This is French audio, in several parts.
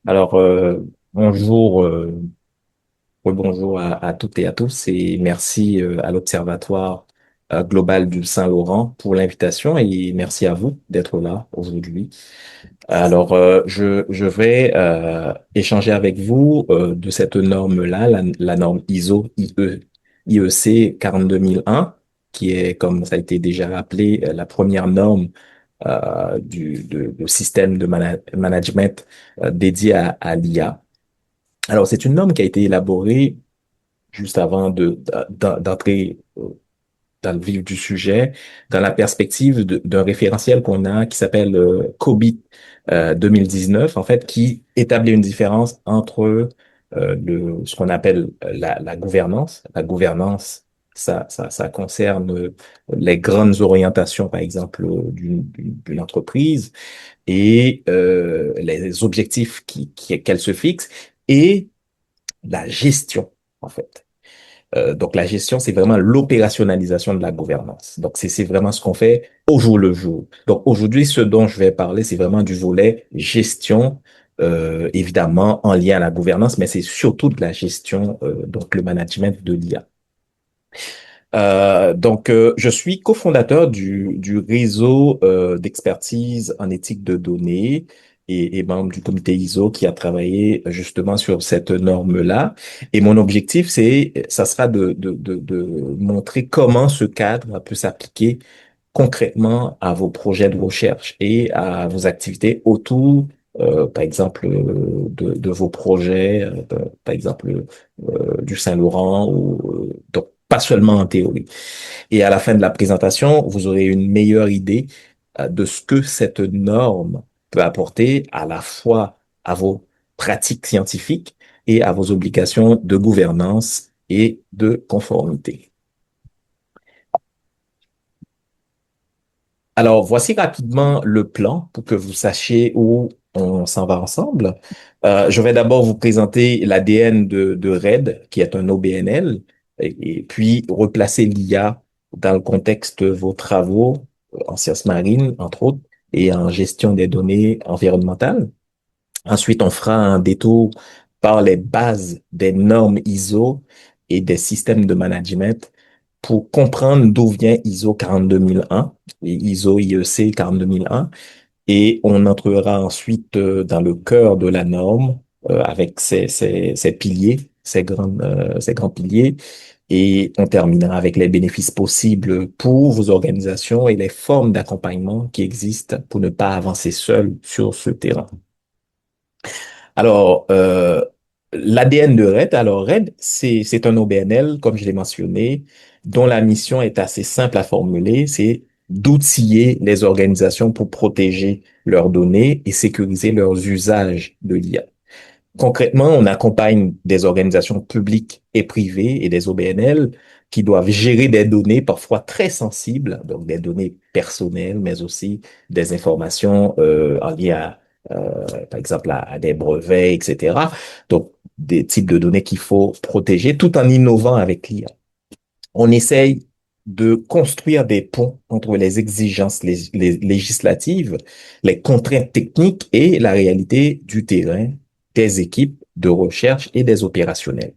Alors, bonjour, bonjour à toutes et à tous et merci à l'Observatoire global du Saint-Laurent pour l'invitation et merci à vous d'être là aujourd'hui. Alors, je vais échanger avec vous de cette norme-là, la norme ISO IEC 42001, qui est, comme ça a été déjà rappelé, la première norme de système de management dédié à l'IA. Alors, c'est une norme qui a été élaborée juste avant d'entrer dans le vif du sujet, dans la perspective d'un référentiel qu'on a qui s'appelle COBIT 2019, en fait, qui établit une différence entre ce qu'on appelle la gouvernance. La gouvernance, ça concerne les grandes orientations, par exemple, d'une entreprise et les objectifs qu'elle se fixe et la gestion, en fait. Donc, la gestion, c'est vraiment l'opérationnalisation de la gouvernance. Donc, c'est vraiment ce qu'on fait au jour le jour. Donc, aujourd'hui, ce dont je vais parler, c'est vraiment du volet gestion, évidemment en lien à la gouvernance, mais c'est surtout de la gestion, donc le management de l'IA. Je suis cofondateur du réseau d'expertise en éthique de données et membre du comité ISO qui a travaillé justement sur cette norme-là. Et mon objectif, ça sera de montrer comment ce cadre peut s'appliquer concrètement à vos projets de recherche et à vos activités autour, par exemple, de vos projets, par exemple, du Saint-Laurent ou donc pas seulement en théorie. Et à la fin de la présentation, vous aurez une meilleure idée de ce que cette norme peut apporter à la fois à vos pratiques scientifiques et à vos obligations de gouvernance et de conformité. Alors, voici rapidement le plan pour que vous sachiez où on s'en va ensemble. Je vais d'abord vous présenter l'ADN de RAID, qui est un OBNL, et puis replacer l'IA dans le contexte de vos travaux en sciences marines, entre autres, et en gestion des données environnementales. Ensuite, on fera un détour par les bases des normes ISO et des systèmes de management pour comprendre d'où vient ISO 42001 et ISO IEC 42001. Et on entrera ensuite dans le cœur de la norme avec ses piliers, ces grands piliers. Et on terminera avec les bénéfices possibles pour vos organisations et les formes d'accompagnement qui existent pour ne pas avancer seul sur ce terrain. Alors, l'ADN de RAID, alors RAID, c'est un OBNL, comme je l'ai mentionné, dont la mission est assez simple à formuler, c'est d'outiller les organisations pour protéger leurs données et sécuriser leurs usages de l'IA. Concrètement, on accompagne des organisations publiques et privées et des OBNL qui doivent gérer des données parfois très sensibles, donc des données personnelles, mais aussi des informations en lien par exemple, à des brevets, etc. Donc, des types de données qu'il faut protéger tout en innovant avec l'IA. On essaye de construire des ponts entre les exigences législatives, les contraintes techniques et la réalité du terrain, des équipes de recherche et des opérationnels.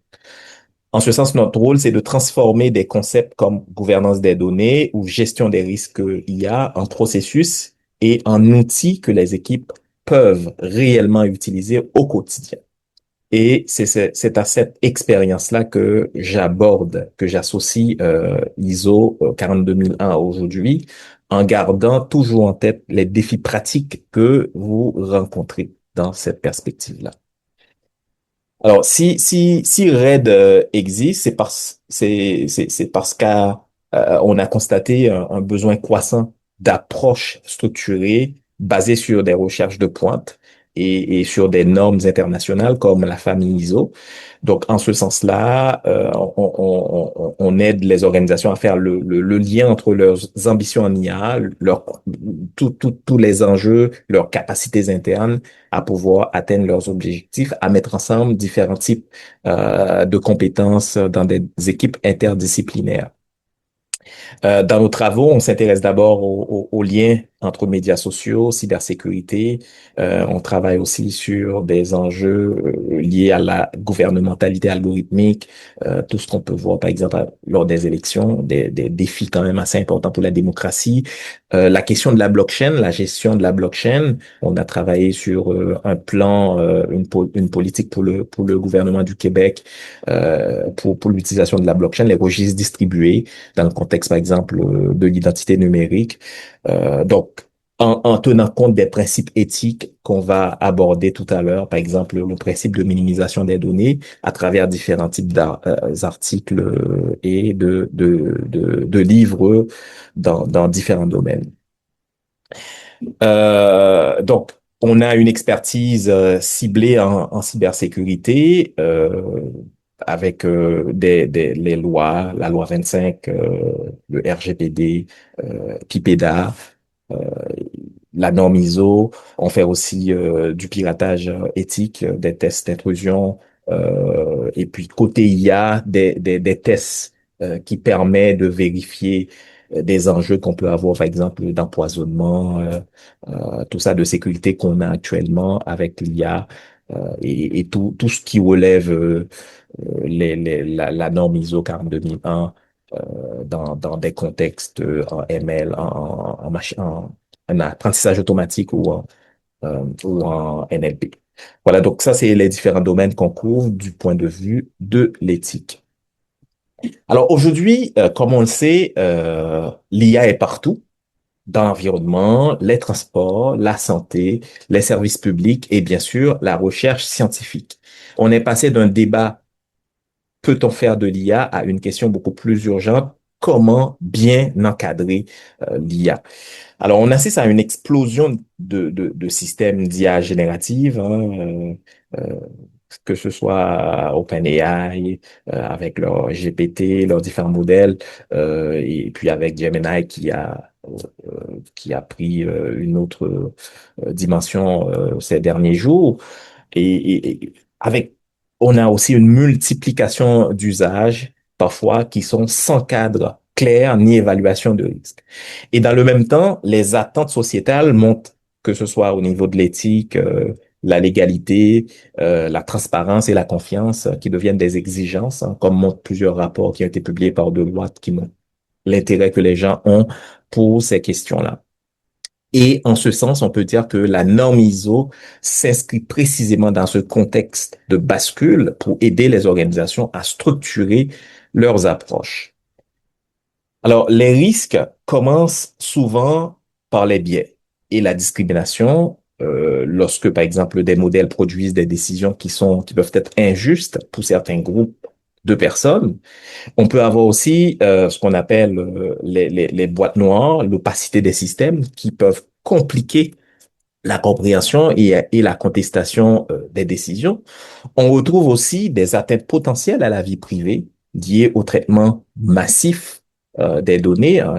En ce sens, notre rôle, c'est de transformer des concepts comme gouvernance des données ou gestion des risques IA en processus et en outils que les équipes peuvent réellement utiliser au quotidien. Et c'est à cette expérience-là que j'aborde, que j'associe ISO 42001 aujourd'hui, en gardant toujours en tête les défis pratiques que vous rencontrez dans cette perspective-là. Alors, si RAID existe, c'est parce on a constaté un besoin croissant d'approches structurées basées sur des recherches de pointe et sur des normes internationales comme la famille ISO. Donc, en ce sens-là, on aide les organisations à faire le lien entre leurs ambitions en IA, tous les enjeux, leurs capacités internes à pouvoir atteindre leurs objectifs, à mettre ensemble différents types de compétences dans des équipes interdisciplinaires. Dans nos travaux, on s'intéresse d'abord au lien entre médias sociaux, cybersécurité. On travaille aussi sur des enjeux liés à la gouvernementalité algorithmique, tout ce qu'on peut voir, par exemple, lors des élections, des défis quand même assez importants pour la démocratie. La question de la blockchain, la gestion de la blockchain. On a travaillé sur un plan, une politique pour le gouvernement du Québec pour l'utilisation de la blockchain, les registres distribués dans le contexte, par exemple, de l'identité numérique. Donc, en tenant compte des principes éthiques qu'on va aborder tout à l'heure, par exemple le principe de minimisation des données à travers différents types d'articles et de livres dans différents domaines. Donc, on a une expertise ciblée en cybersécurité avec les lois, la loi 25, le RGPD, PIPEDA, euh, la norme ISO. On fait aussi du piratage éthique, des tests d'intrusion. Et puis côté IA, des tests qui permettent de vérifier des enjeux qu'on peut avoir, par exemple, d'empoisonnement, tout ça de sécurité qu'on a actuellement avec l'IA et tout ce qui relève la norme ISO 42001 dans des contextes en ML, en apprentissage automatique ou en NLP. Voilà, donc ça, c'est les différents domaines qu'on couvre du point de vue de l'éthique. Alors aujourd'hui, comme on le sait, l'IA est partout, dans l'environnement, les transports, la santé, les services publics et bien sûr la recherche scientifique. On est passé d'un débat peut-on faire de l'IA à une question beaucoup plus urgente, comment bien encadrer l'IA. Alors, on assiste à une explosion de systèmes d'IA générative, hein, que ce soit OpenAI, avec leur GPT, leurs différents modèles, et puis avec Gemini qui a pris une autre dimension ces derniers jours. Et avec, on a aussi une multiplication d'usages, parfois, qui sont sans cadre clair ni évaluation de risque. Et dans le même temps, les attentes sociétales montent, que ce soit au niveau de l'éthique, la légalité, la transparence et la confiance, qui deviennent des exigences, hein, comme montrent plusieurs rapports qui ont été publiés par Deloitte, qui montrent l'intérêt que les gens ont pour ces questions-là. Et en ce sens, on peut dire que la norme ISO s'inscrit précisément dans ce contexte de bascule pour aider les organisations à structurer leurs approches. Alors, les risques commencent souvent par les biais et la discrimination. Lorsque, par exemple, des modèles produisent des décisions qui peuvent être injustes pour certains groupes de personnes, on peut avoir aussi ce qu'on appelle les boîtes noires, l'opacité des systèmes qui peuvent compliquer la compréhension et la contestation des décisions. On retrouve aussi des atteintes potentielles à la vie privée liées au traitement massif des données, hein,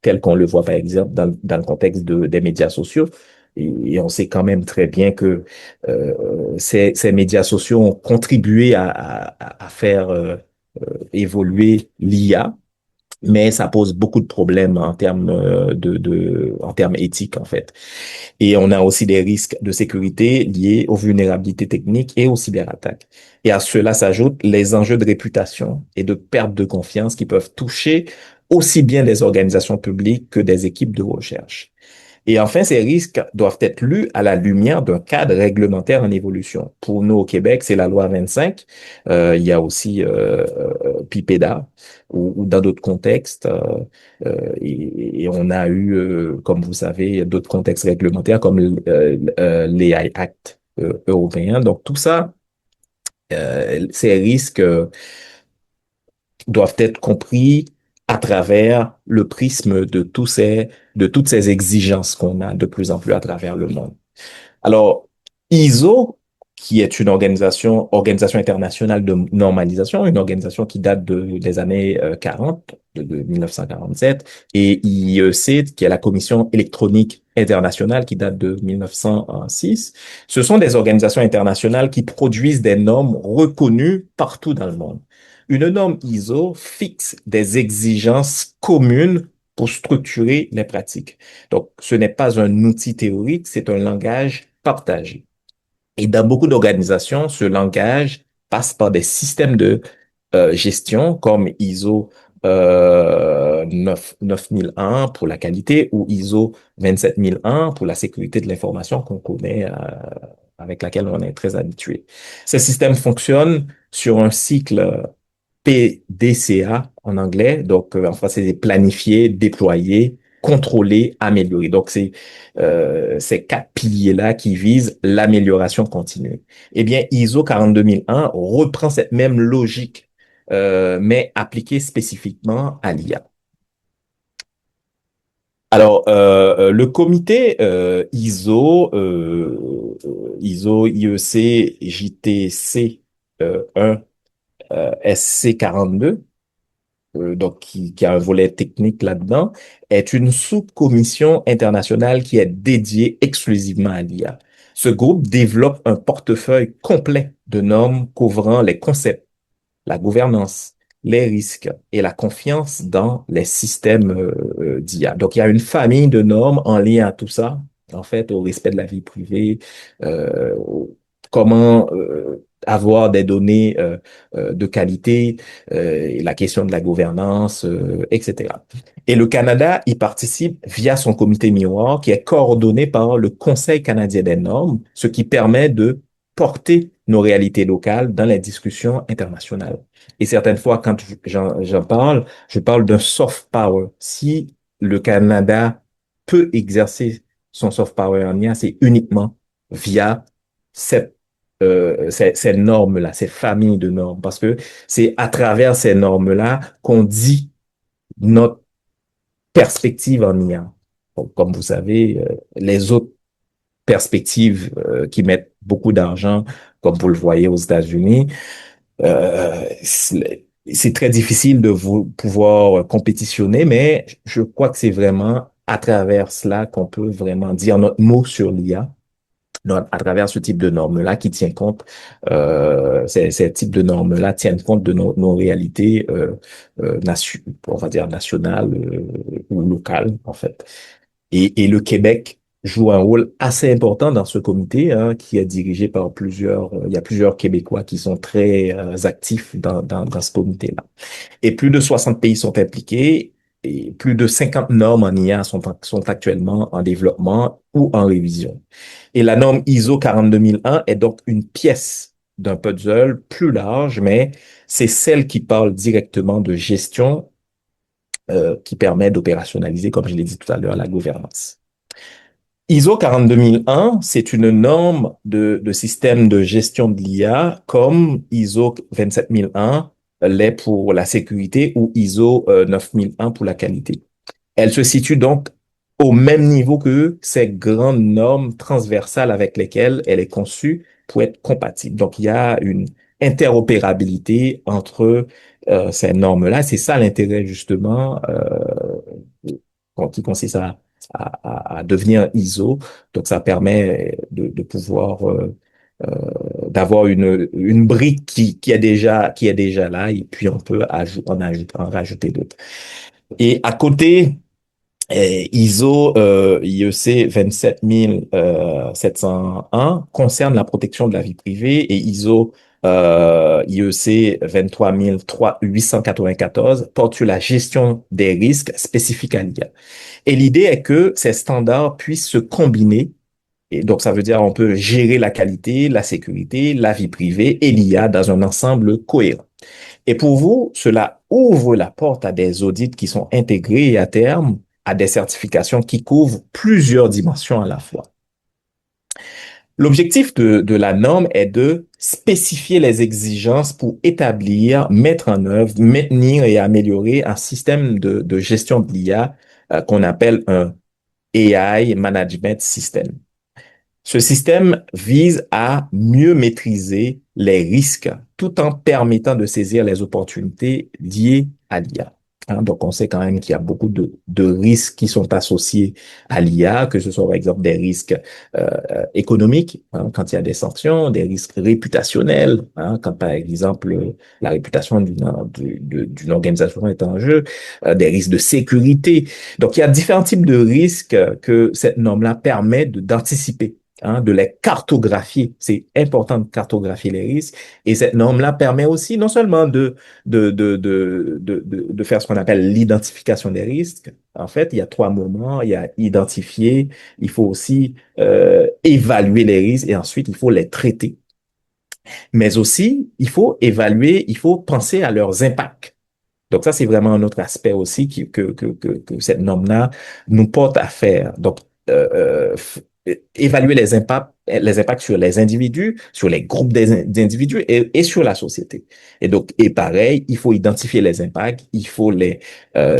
tel qu'on le voit par exemple dans le contexte des médias sociaux. Et on sait quand même très bien que ces médias sociaux ont contribué à faire évoluer l'IA, mais ça pose beaucoup de problèmes en termes en termes éthiques en fait. Et on a aussi des risques de sécurité liés aux vulnérabilités techniques et aux cyberattaques. Et à cela s'ajoutent les enjeux de réputation et de perte de confiance qui peuvent toucher aussi bien des organisations publiques que des équipes de recherche. Et enfin, ces risques doivent être lus à la lumière d'un cadre réglementaire en évolution. Pour nous, au Québec, c'est la loi 25. Il y a aussi PIPEDA ou dans d'autres contextes. Et on a eu, comme vous savez, d'autres contextes réglementaires comme l'AI Act européen. Donc, tout ça, ces risques doivent être compris à travers le prisme de toutes ces exigences qu'on a de plus en plus à travers le monde. Alors, ISO, qui est une organisation internationale de normalisation, une organisation qui date des années 40, de 1947, et IEC, qui est la Commission électronique internationale, qui date de 1906. Ce sont des organisations internationales qui produisent des normes reconnues partout dans le monde. Une norme ISO fixe des exigences communes pour structurer les pratiques. Donc, ce n'est pas un outil théorique, c'est un langage partagé. Et dans beaucoup d'organisations, ce langage passe par des systèmes de gestion comme ISO 9001 pour la qualité ou ISO 27001 pour la sécurité de l'information qu'on connaît, avec laquelle on est très habitué. Ces systèmes fonctionnent sur un cycle PDCA en anglais. Donc, en français, c'est planifier, déployer, contrôler, améliorer. Donc, c'est ces quatre piliers-là qui visent l'amélioration continue. Eh bien, ISO 42001 reprend cette même logique, mais appliquée spécifiquement à l'IA. Alors, le comité ISO IEC JTC 1 SC42, donc qui a un volet technique là-dedans, est une sous-commission internationale qui est dédiée exclusivement à l'IA. Ce groupe développe un portefeuille complet de normes couvrant les concepts, la gouvernance, les risques et la confiance dans les systèmes d'IA. Donc, il y a une famille de normes en lien à tout ça, en fait, au respect de la vie privée, comment avoir des données de qualité, et la question de la gouvernance, etc. Et le Canada y participe via son comité miroir qui est coordonné par le Conseil canadien des normes, ce qui permet de porter nos réalités locales dans les discussions internationales. Et certaines fois, quand j'en parle, je parle d'un soft power. Si le Canada peut exercer son soft power en IA, c'est uniquement via ces normes-là, ces familles de normes, parce que c'est à travers ces normes-là qu'on dit notre perspective en IA. Donc, comme vous savez, les autres perspectives qui mettent beaucoup d'argent, comme vous le voyez aux États-Unis, c'est très difficile de vous pouvoir compétitionner, mais je crois que c'est vraiment à travers cela qu'on peut vraiment dire notre mot sur l'IA, à travers ce type de normes-là qui tient compte, ces types de normes-là tiennent compte de nos réalités, on va dire nationales ou locales, en fait. Et le Québec joue un rôle assez important dans ce comité, hein, qui est dirigé par il y a plusieurs Québécois qui sont très actifs dans ce comité-là. Et plus de 60 pays sont impliqués et plus de 50 normes en IA sont actuellement en développement ou en révision. Et la norme ISO 42001 est donc une pièce d'un puzzle plus large, mais c'est celle qui parle directement de gestion, qui permet d'opérationnaliser, comme je l'ai dit tout à l'heure, la gouvernance. ISO 42001, c'est une norme de système de gestion de l'IA comme ISO 27001 l'est pour la sécurité ou ISO 9001 pour la qualité. Elle se situe donc au même niveau que ces grandes normes transversales avec lesquelles elle est conçue pour être compatible. Donc, il y a une interopérabilité entre ces normes-là. C'est ça l'intérêt justement qui consiste à devenir ISO. Donc, ça permet de pouvoir d'avoir une brique qui est déjà là et puis on peut en rajouter d'autres. Et à côté, ISO IEC 27701 concerne la protection de la vie privée et ISO IEC 23894 porte sur la gestion des risques spécifiques à l'IA. Et l'idée est que ces standards puissent se combiner. Et donc, ça veut dire on peut gérer la qualité, la sécurité, la vie privée et l'IA dans un ensemble cohérent. Et pour vous, cela ouvre la porte à des audits qui sont intégrés et à terme à des certifications qui couvrent plusieurs dimensions à la fois. L'objectif de la norme est de spécifier les exigences pour établir, mettre en œuvre, maintenir et améliorer un système de gestion de l'IA qu'on appelle un AI Management System. Ce système vise à mieux maîtriser les risques tout en permettant de saisir les opportunités liées à l'IA. Hein. Donc, on sait quand même qu'il y a beaucoup de risques qui sont associés à l'IA, que ce soit par exemple des risques économiques, hein, quand il y a des sanctions, des risques réputationnels, hein, quand par exemple la réputation d'une organisation est en jeu, des risques de sécurité. Donc, il y a différents types de risques que cette norme-là permet d'anticiper. Hein, de les cartographier. C'est important de cartographier les risques. Et cette norme-là permet aussi non seulement de faire ce qu'on appelle l'identification des risques. En fait, il y a trois moments. Il y a identifier, il faut aussi évaluer les risques et ensuite, il faut les traiter. Mais aussi, il faut évaluer, il faut penser à leurs impacts. Donc ça, c'est vraiment un autre aspect aussi que cette norme-là nous porte à faire. Donc, évaluer les impacts sur les individus, sur les groupes d'individus et sur la société. Et donc, et pareil, il faut identifier les impacts, il faut les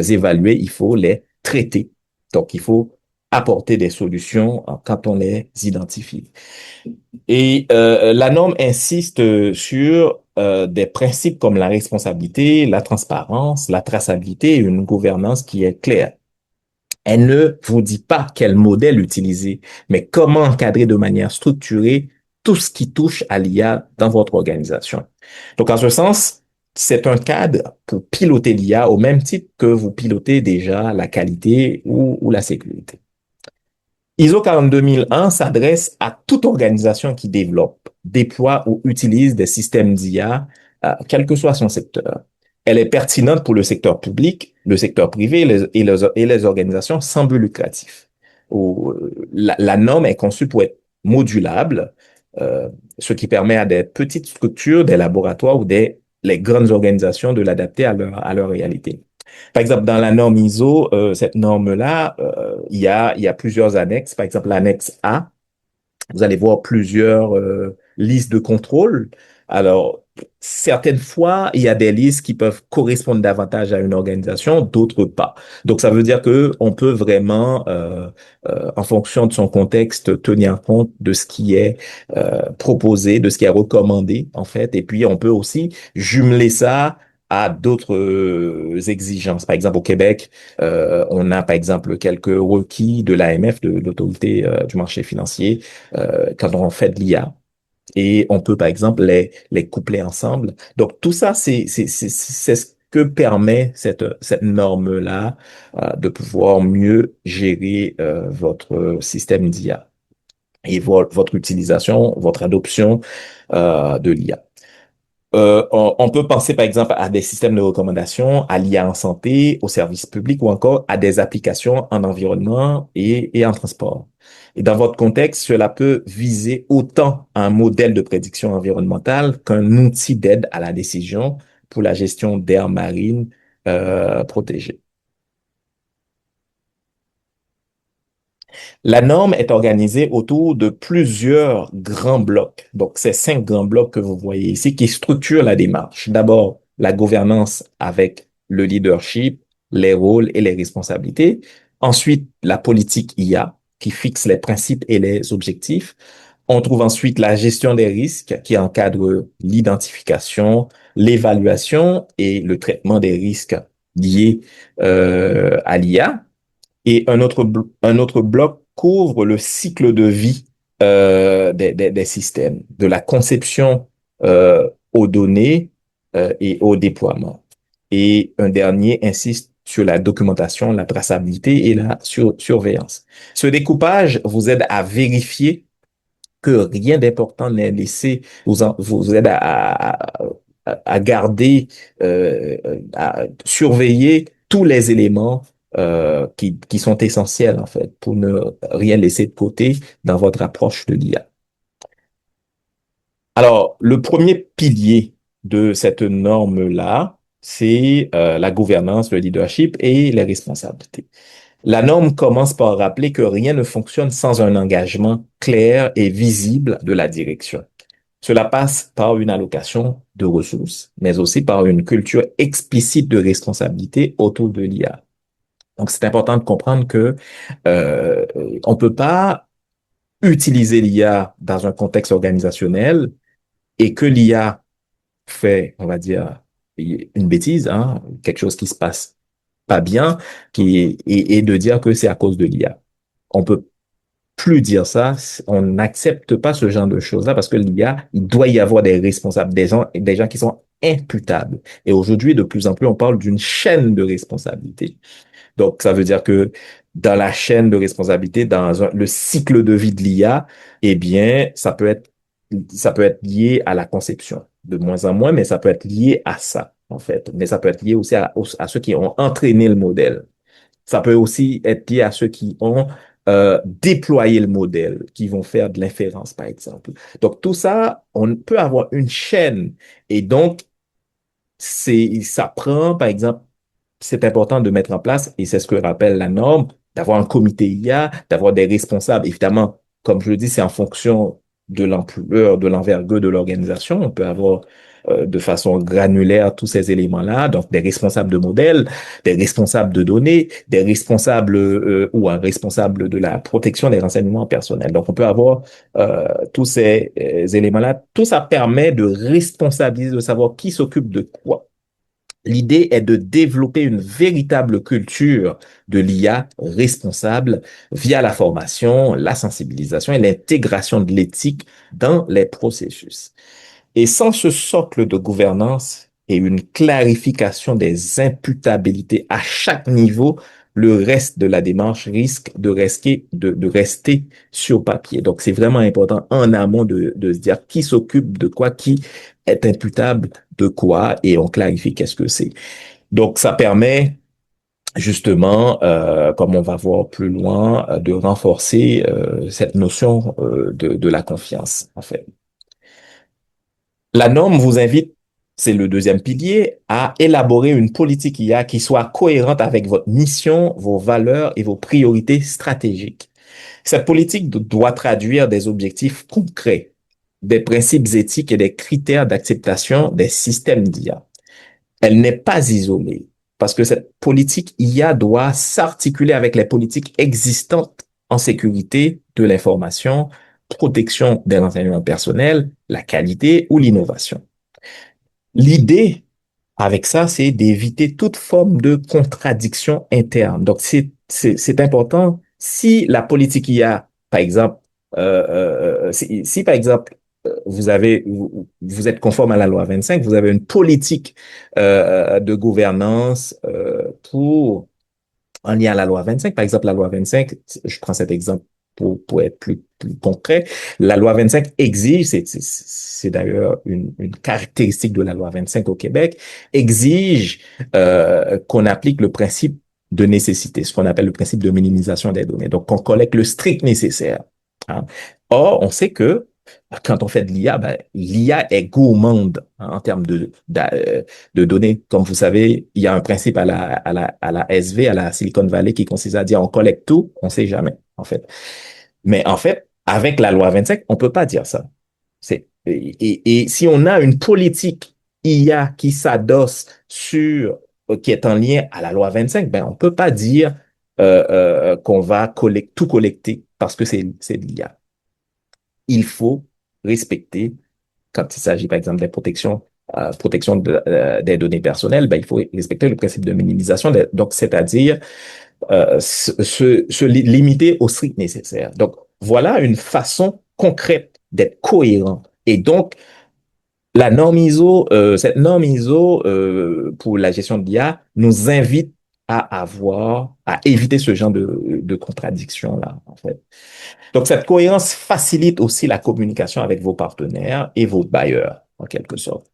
évaluer, il faut les traiter. Donc, il faut apporter des solutions quand on les identifie. Et la norme insiste sur des principes comme la responsabilité, la transparence, la traçabilité et une gouvernance qui est claire. Elle ne vous dit pas quel modèle utiliser, mais comment encadrer de manière structurée tout ce qui touche à l'IA dans votre organisation. Donc, en ce sens, c'est un cadre pour piloter l'IA au même titre que vous pilotez déjà la qualité ou la sécurité. ISO 42001 s'adresse à toute organisation qui développe, déploie ou utilise des systèmes d'IA, quel que soit son secteur. Elle est pertinente pour le secteur public, le secteur privé et les organisations sans but lucratif. La norme est conçue pour être modulable, ce qui permet à des petites structures, des laboratoires ou les grandes organisations de l'adapter à leur réalité. Par exemple, dans la norme ISO, cette norme-là, il y a plusieurs annexes. Par exemple, l'annexe A, vous allez voir plusieurs listes de contrôle. Alors, certaines fois, il y a des listes qui peuvent correspondre davantage à une organisation, d'autres pas. Donc, ça veut dire que on peut vraiment, en fonction de son contexte, tenir compte de ce qui est proposé, de ce qui est recommandé, en fait. Et puis, on peut aussi jumeler ça à d'autres exigences. Par exemple, au Québec, on a par exemple quelques requis de l'AMF, de l'autorité du marché financier, quand on fait de l'IA. Et on peut, par exemple, les coupler ensemble. Donc, tout ça, c'est ce que permet cette norme-là de pouvoir mieux gérer votre système d'IA et votre utilisation, votre adoption de l'IA. On peut penser par exemple à des systèmes de recommandation, à l'IA en santé, aux services publics ou encore à des applications en environnement et en transport. Et dans votre contexte, cela peut viser autant un modèle de prédiction environnementale qu'un outil d'aide à la décision pour la gestion d'aires marines protégées. La norme est organisée autour de plusieurs grands blocs. Donc, c'est cinq grands blocs que vous voyez ici qui structurent la démarche. D'abord, la gouvernance avec le leadership, les rôles et les responsabilités. Ensuite, la politique IA qui fixe les principes et les objectifs. On trouve ensuite la gestion des risques qui encadre l'identification, l'évaluation et le traitement des risques liés à l'IA. Et un autre bloc couvre le cycle de vie des systèmes, de la conception aux données et au déploiement. Et un dernier insiste sur la documentation, la traçabilité et la surveillance. Ce découpage vous aide à vérifier que rien d'important n'est laissé, vous aide à garder, à surveiller tous les éléments qui sont essentiels, en fait, pour ne rien laisser de côté dans votre approche de l'IA. Alors, le premier pilier de cette norme-là, c'est la gouvernance, le leadership et les responsabilités. La norme commence par rappeler que rien ne fonctionne sans un engagement clair et visible de la direction. Cela passe par une allocation de ressources, mais aussi par une culture explicite de responsabilité autour de l'IA. Donc, c'est important de comprendre que euh, on peut pas utiliser l'IA dans un contexte organisationnel et que l'IA fait, on va dire, une bêtise, hein, quelque chose qui se passe pas bien, et de dire que c'est à cause de l'IA. On peut plus dire ça, on n'accepte pas ce genre de choses-là parce que l'IA, il doit y avoir des responsables, des gens qui sont imputables. Et aujourd'hui, de plus en plus, on parle d'une chaîne de responsabilité. Donc, ça veut dire que dans la chaîne de responsabilité, le cycle de vie de l'IA, eh bien, ça peut être lié à la conception, de moins en moins, mais ça peut être lié à ça, en fait. Mais ça peut être lié aussi à ceux qui ont entraîné le modèle. Ça peut aussi être lié à ceux qui ont déployé le modèle, qui vont faire de l'inférence, par exemple. Donc, tout ça, on peut avoir une chaîne. Et donc, ça prend, par exemple, c'est important de mettre en place, et c'est ce que rappelle la norme, d'avoir un comité IA, d'avoir des responsables. Évidemment, comme je le dis, c'est en fonction de l'ampleur, de l'envergure de l'organisation. On peut avoir de façon granulaire tous ces éléments-là, donc des responsables de modèles, des responsables de données, des responsables ou un responsable de la protection des renseignements personnels. Donc, on peut avoir tous ces éléments-là. Tout ça permet de responsabiliser, de savoir qui s'occupe de quoi. L'idée est de développer une véritable culture de l'IA responsable via la formation, la sensibilisation et l'intégration de l'éthique dans les processus. Et sans ce socle de gouvernance et une clarification des imputabilités à chaque niveau, le reste de la démarche risque de rester sur papier. Donc, c'est vraiment important en amont de se dire qui s'occupe de quoi, qui est imputable de quoi, et on clarifie qu'est-ce que c'est. Donc, ça permet justement, comme on va voir plus loin, de renforcer cette notion de la confiance, en fait. La norme vous invite, c'est le deuxième pilier, à élaborer une politique IA qui soit cohérente avec votre mission, vos valeurs et vos priorités stratégiques. Cette politique doit traduire des objectifs concrets, des principes éthiques et des critères d'acceptation des systèmes d'IA. Elle n'est pas isolée parce que cette politique IA doit s'articuler avec les politiques existantes en sécurité de l'information, protection des renseignements personnels, la qualité ou l'innovation. L'idée avec ça, c'est d'éviter toute forme de contradiction interne. Donc, c'est important. Si la politique IA, par exemple, par exemple, vous êtes conforme à la loi 25, vous avez une politique de gouvernance en lien à la loi 25. Par exemple, la loi 25, je prends cet exemple pour être plus concret, la loi 25 exige, c'est d'ailleurs une caractéristique de la loi 25 au Québec, exige qu'on applique le principe de nécessité, ce qu'on appelle le principe de minimisation des données. Donc, qu'on collecte le strict nécessaire. Hein. Or, on sait que quand on fait de l'IA, ben, l'IA est gourmande hein, en termes de données. Comme vous savez, il y a un principe à la SV, à la Silicon Valley, qui consiste à dire on collecte tout, on sait jamais, en fait. Mais en fait, avec la loi 25, on peut pas dire ça. Et si on a une politique IA qui s'adosse qui est en lien à la loi 25, ben, on peut pas dire qu'on va tout collecter parce que c'est de l'IA. Il faut respecter quand il s'agit, par exemple, protection des données personnelles, ben, il faut respecter le principe de minimisation, donc c'est-à-dire se limiter au strict nécessaire. Donc, voilà une façon concrète d'être cohérent. Et donc, cette norme ISO pour la gestion de l'IA nous invite à éviter ce genre de contradiction-là, en fait. Donc, cette cohérence facilite aussi la communication avec vos partenaires et vos bailleurs, en quelque sorte.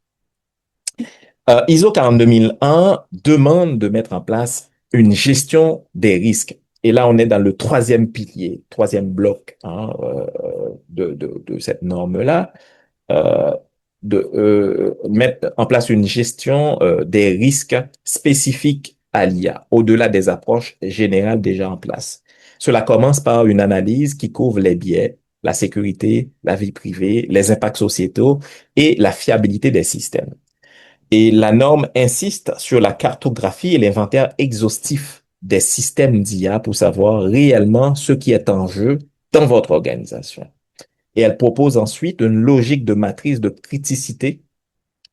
ISO 42001 demande de mettre en place une gestion des risques. Et là, on est dans le troisième pilier, troisième bloc hein, de cette norme-là, euh, de mettre en place une gestion des risques spécifiques à l'IA, au-delà des approches générales déjà en place. Cela commence par une analyse qui couvre les biais, la sécurité, la vie privée, les impacts sociétaux et la fiabilité des systèmes. Et la norme insiste sur la cartographie et l'inventaire exhaustif des systèmes d'IA pour savoir réellement ce qui est en jeu dans votre organisation. Et elle propose ensuite une logique de matrice de criticité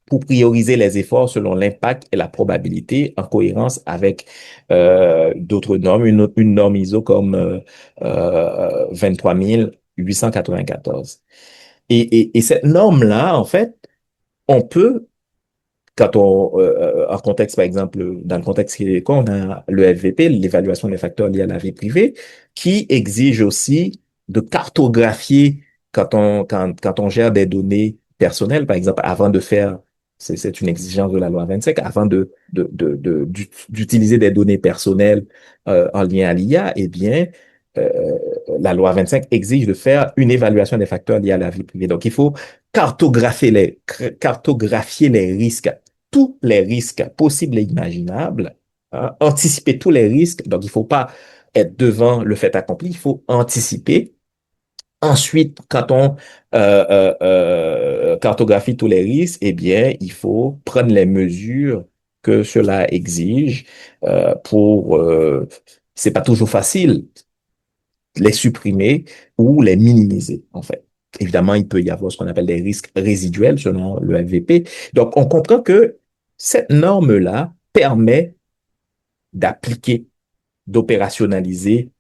pour prioriser les efforts selon l'impact et la probabilité en cohérence avec d'autres normes, une norme ISO comme 23894. Et cette norme-là, en fait, on peut quand en contexte, par exemple, dans le contexte québécois, on a le FVP, l'évaluation des facteurs liés à la vie privée, qui exige aussi de cartographier quand on gère des données personnelles, par exemple, avant de faire, c'est une exigence de la loi 25, avant d'utiliser des données personnelles en lien à l'IA, eh bien, euh, la loi 25 exige de faire une évaluation des facteurs liés à la vie privée. Donc, il faut cartographier les risques, tous les risques possibles et imaginables, hein, anticiper tous les risques. Donc, il ne faut pas être devant le fait accompli, il faut anticiper. Ensuite, quand on cartographie tous les risques, eh bien, il faut prendre les mesures que cela exige pour. C'est pas toujours facile les supprimer ou les minimiser, en fait. Évidemment, il peut y avoir ce qu'on appelle des risques résiduels selon le FVP. Donc, on comprend que cette norme-là permet d'appliquer, d'opérationnaliser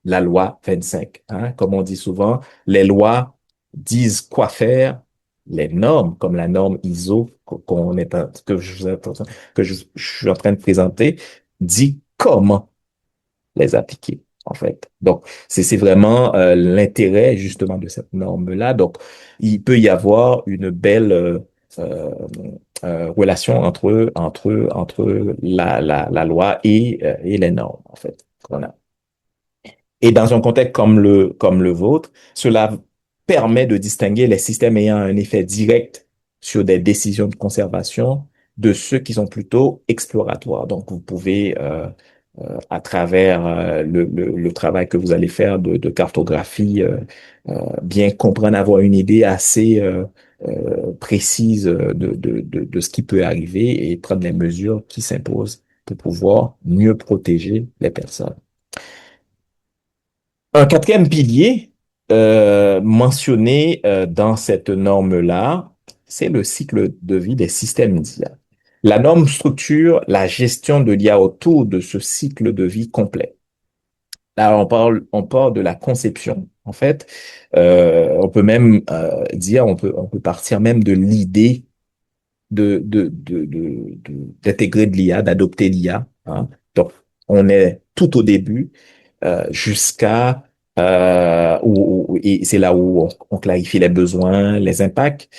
la loi 25. Hein. Comme on dit souvent, les lois disent quoi faire, les normes, comme la norme ISO que je suis en train de présenter, dit comment les appliquer, en fait. Donc, c'est vraiment l'intérêt justement de cette norme-là. Donc, il peut y avoir une belle euh, relation entre la loi et les normes, en fait. Voilà. Et dans un contexte comme le vôtre, cela permet de distinguer les systèmes ayant un effet direct sur des décisions de conservation de ceux qui sont plutôt exploratoires. Donc, vous pouvez, à travers le travail que vous allez faire de cartographie, bien comprendre, avoir une idée assez précise de ce qui peut arriver et prendre les mesures qui s'imposent pour pouvoir mieux protéger les personnes. Un quatrième pilier mentionné dans cette norme-là, c'est le cycle de vie des systèmes d'IA. La norme structure la gestion de l'IA autour de ce cycle de vie complet. Là, on parle de la conception. En fait, on peut même dire, on peut partir même de l'idée d'intégrer de l'IA, d'adopter l'IA. Hein. Donc, on est tout au début jusqu'à et c'est là où on clarifie les besoins, les impacts,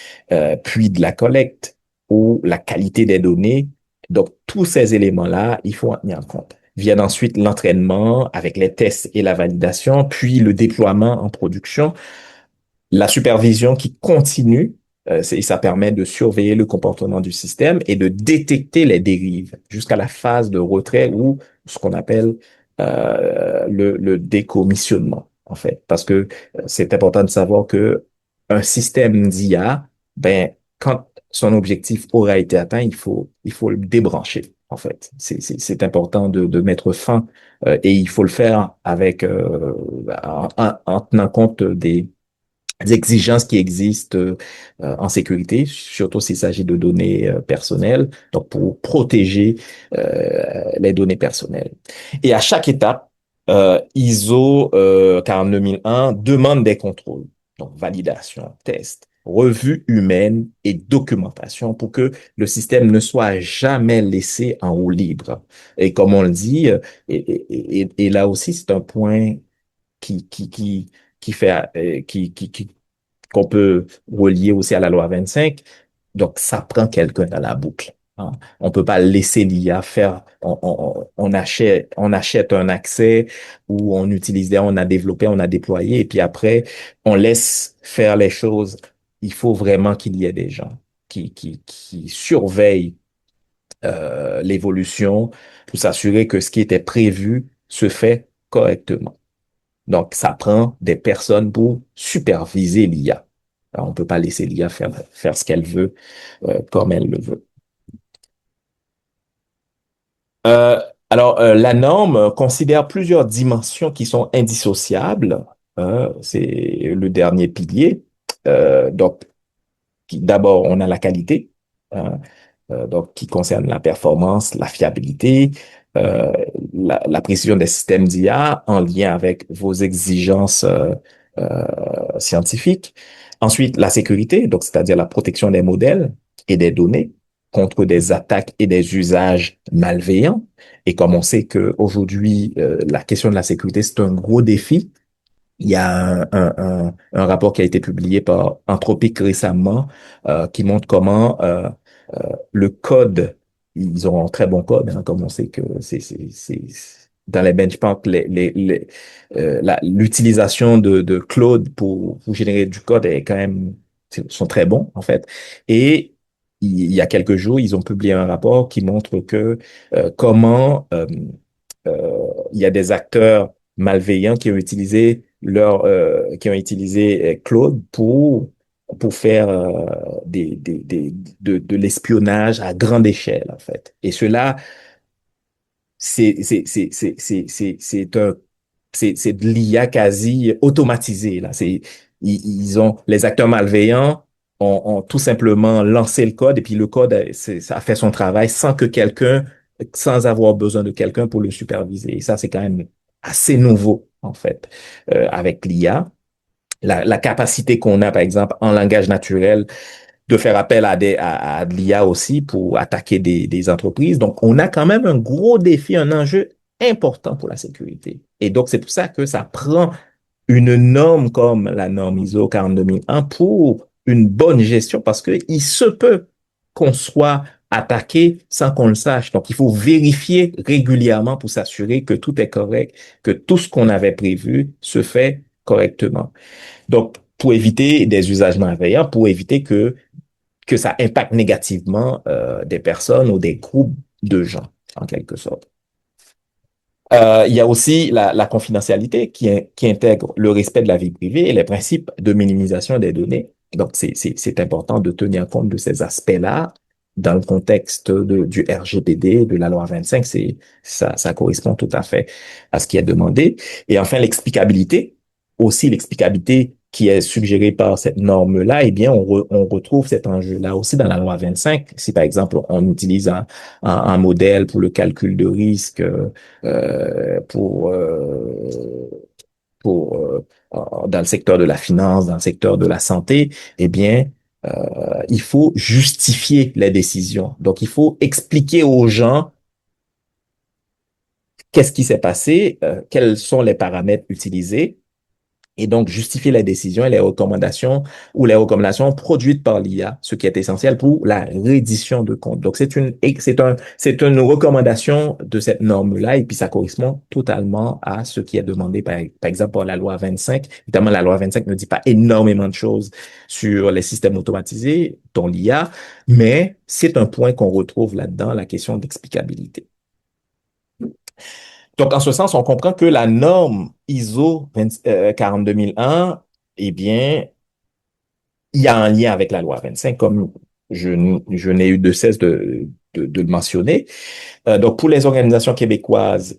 puis de la collecte ou la qualité des données. Donc, tous ces éléments-là, il faut en tenir compte. Viennent ensuite l'entraînement avec les tests et la validation, puis le déploiement en production, la supervision qui continue, ça permet de surveiller le comportement du système et de détecter les dérives jusqu'à la phase de retrait ou ce qu'on appelle le décommissionnement, en fait. Parce que c'est important de savoir que un système d'IA, ben, quand son objectif aura été atteint, il faut le débrancher, en fait. C'est important de mettre fin et il faut le faire avec, en tenant compte des exigences qui existent en sécurité, surtout s'il s'agit de données personnelles, donc pour protéger les données personnelles. Et à chaque étape, ISO 42001 demande des contrôles, donc validation, test, revue humaine et documentation pour que le système ne soit jamais laissé en roue libre. Et comme on le dit, et là aussi, c'est un point qui, qui, qui, qui fait, qu'on peut relier aussi à la loi 25. Donc, ça prend quelqu'un dans la boucle. Hein. On peut pas laisser l'IA faire, on achète un accès ou on utilise, on a développé, on a déployé et puis après, on laisse faire les choses. Il faut vraiment qu'il y ait des gens qui surveillent l'évolution pour s'assurer que ce qui était prévu se fait correctement. Donc, ça prend des personnes pour superviser l'IA. Alors, on peut pas laisser l'IA faire ce qu'elle veut, comme elle le veut. Euh, la norme considère plusieurs dimensions qui sont indissociables. Hein, c'est le dernier pilier. Donc, d'abord, on a la qualité. hein, donc qui concerne la performance, la fiabilité, euh, la précision des systèmes d'IA en lien avec vos exigences scientifiques. Ensuite, la sécurité, donc c'est-à-dire la protection des modèles et des données contre des attaques et des usages malveillants. Et comme on sait qu'aujourd'hui, la question de la sécurité, c'est un gros défi. Il y a un rapport qui a été publié par Anthropic récemment qui montre comment le code, ils ont un très bon code, hein, comme on sait que dans les benchmarks, l'utilisation de Claude pour générer du code est quand même, sont très bons, en fait. Et il y a quelques jours, ils ont publié un rapport qui montre que comment il y a des acteurs malveillants qui ont utilisé Claude pour faire de l'espionnage à grande échelle, en fait. Et cela, c'est un, c'est de l'IA quasi automatisée, là. Ils ont, les acteurs malveillants ont tout simplement lancé le code et puis le code, ça a fait son travail sans avoir besoin de quelqu'un pour le superviser. Et ça, c'est quand même assez nouveau, en fait, avec l'IA. La capacité qu'on a, par exemple, en langage naturel, de faire appel à de l'IA aussi pour attaquer des entreprises. Donc, on a quand même un gros défi, un enjeu important pour la sécurité. Et donc, c'est pour ça que ça prend une norme comme la norme ISO 42001 pour une bonne gestion parce qu'il se peut qu'on soit attaqué sans qu'on le sache. Donc, il faut vérifier régulièrement pour s'assurer que tout est correct, que tout ce qu'on avait prévu se fait correctement. Donc, pour éviter des usages malveillants, pour éviter que ça impacte négativement des personnes ou des groupes de gens, en quelque sorte. Il y a aussi la confidentialité qui intègre le respect de la vie privée et les principes de minimisation des données. Donc, c'est important de tenir compte de ces aspects-là dans le contexte du RGPD, de la loi 25. Ça correspond tout à fait à ce qui est demandé. Et enfin, l'explicabilité, aussi l'explicabilité qui est suggérée par cette norme-là, eh bien, on retrouve cet enjeu-là aussi dans la loi 25. Si, par exemple, on utilise un modèle pour le calcul de risque, euh, pour, euh, dans le secteur de la finance, dans le secteur de la santé, eh bien, il faut justifier les décisions. Donc, il faut expliquer aux gens qu'est-ce qui s'est passé, quels sont les paramètres utilisés et donc justifier les décisions et les recommandations ou les recommandations produites par l'IA, ce qui est essentiel pour la reddition de comptes. Donc, c'est une recommandation de cette norme-là et puis ça correspond totalement à ce qui est demandé par exemple par la loi 25. Évidemment, la loi 25 ne dit pas énormément de choses sur les systèmes automatisés, dont l'IA, mais c'est un point qu'on retrouve là-dedans, la question d'explicabilité. Donc, en ce sens, on comprend que la norme ISO 42001, eh bien, il y a un lien avec la loi 25, comme je n'ai eu de cesse de le mentionner. Donc, pour les organisations québécoises,